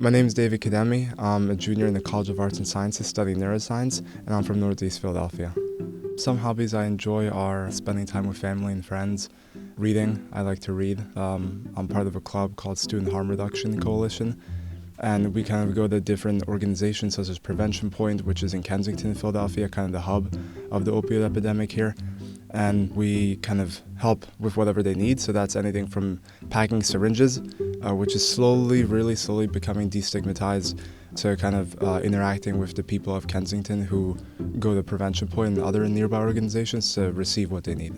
My name is David Kedeme. I'm a junior in the College of Arts and Sciences studying neuroscience, and I'm from Northeast Philadelphia. Some hobbies I enjoy are spending time with family and friends, reading. I like to read. I'm part of a club called Student Harm Reduction Coalition, and we kind of go to different organizations such as Prevention Point, which is in Kensington, Philadelphia, kind of the hub of the opioid epidemic here. And we kind of help with whatever they need. So that's anything from packing syringes, which is really slowly becoming destigmatized, to kind of interacting with the people of Kensington who go to Prevention Point and other nearby organizations to receive what they need.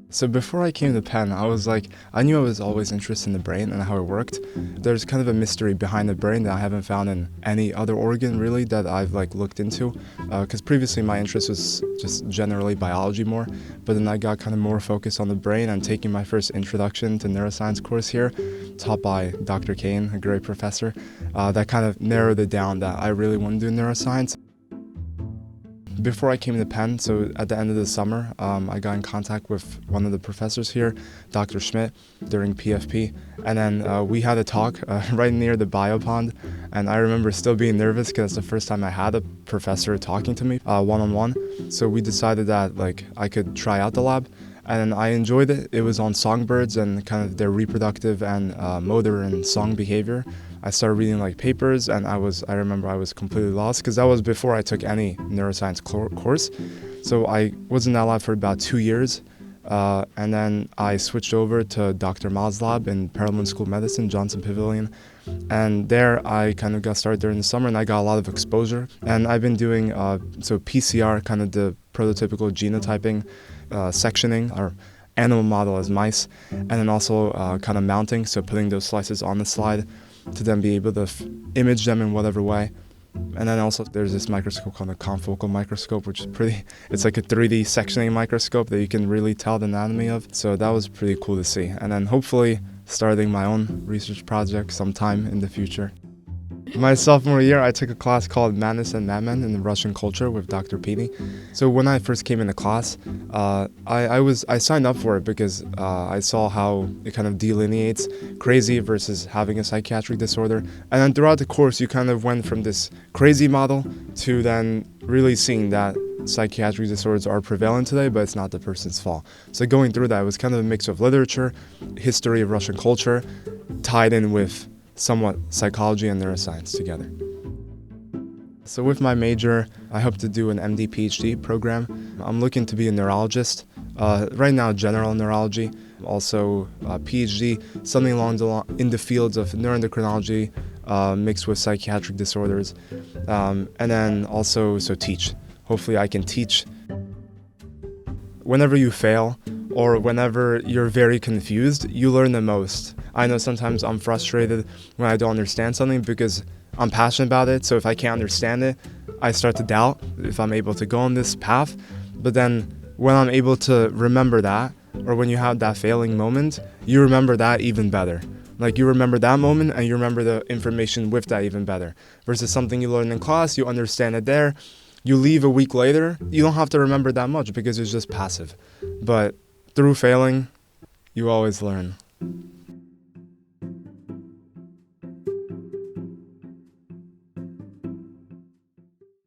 So before I came to Penn, I knew I was always interested in the brain and how it worked. There's kind of a mystery behind the brain that I haven't found in any other organ really that I've looked into. Because previously my interest was just generally biology more, but then I got kind of more focused on the brain, and taking my first introduction to neuroscience course here, taught by Dr. Kane, a great professor, that kind of narrowed it down that I really want to do neuroscience. Before I came to Penn, so at the end of the summer, I got in contact with one of the professors here, Dr. Schmidt, during PFP, and then we had a talk right near the biopond, and I remember still being nervous because it's the first time I had a professor talking to me one-on-one. So we decided that I could try out the lab, and I enjoyed it. It was on songbirds and kind of their reproductive and motor and song behavior. I started reading papers, and I remember I was completely lost because that was before I took any neuroscience course. So I was in that lab for about 2 years, and then I switched over to Dr. Ma's lab in Perelman School of Medicine, Johnson Pavilion, and there I kind of got started during the summer, and I got a lot of exposure. And I've been doing so PCR, kind of the prototypical genotyping, sectioning, or animal model as mice, and then also kind of mounting, so putting those slices on the slide to then be able to image them in whatever way. And then also there's this microscope called a confocal microscope, which is it's like a 3D sectioning microscope that you can really tell the anatomy of. So that was pretty cool to see. And then hopefully starting my own research project sometime in the future. My sophomore year, I took a class called Madness and Madmen in Russian culture with Dr. Peeney. So when I first came into class, I signed up for it because I saw how it kind of delineates crazy versus having a psychiatric disorder. And then throughout the course, you kind of went from this crazy model to then really seeing that psychiatric disorders are prevalent today, but it's not the person's fault. So going through that, it was kind of a mix of literature, history of Russian culture, tied in with somewhat psychology and neuroscience together. So with my major, I hope to do an MD PhD program. I'm looking to be a neurologist. Right now, general neurology, also PhD, something in the fields of neuroendocrinology mixed with psychiatric disorders, and then also teach. Hopefully I can teach. Whenever you fail, or whenever you're very confused, you learn the most. I know sometimes I'm frustrated when I don't understand something because I'm passionate about it, so if I can't understand it, I start to doubt if I'm able to go on this path. But then when I'm able to remember that, or when you have that failing moment, you remember that even better. You remember that moment and you remember the information with that even better. Versus something you learn in class, you understand it there, you leave a week later, you don't have to remember that much because it's just passive. But through failing, you always learn.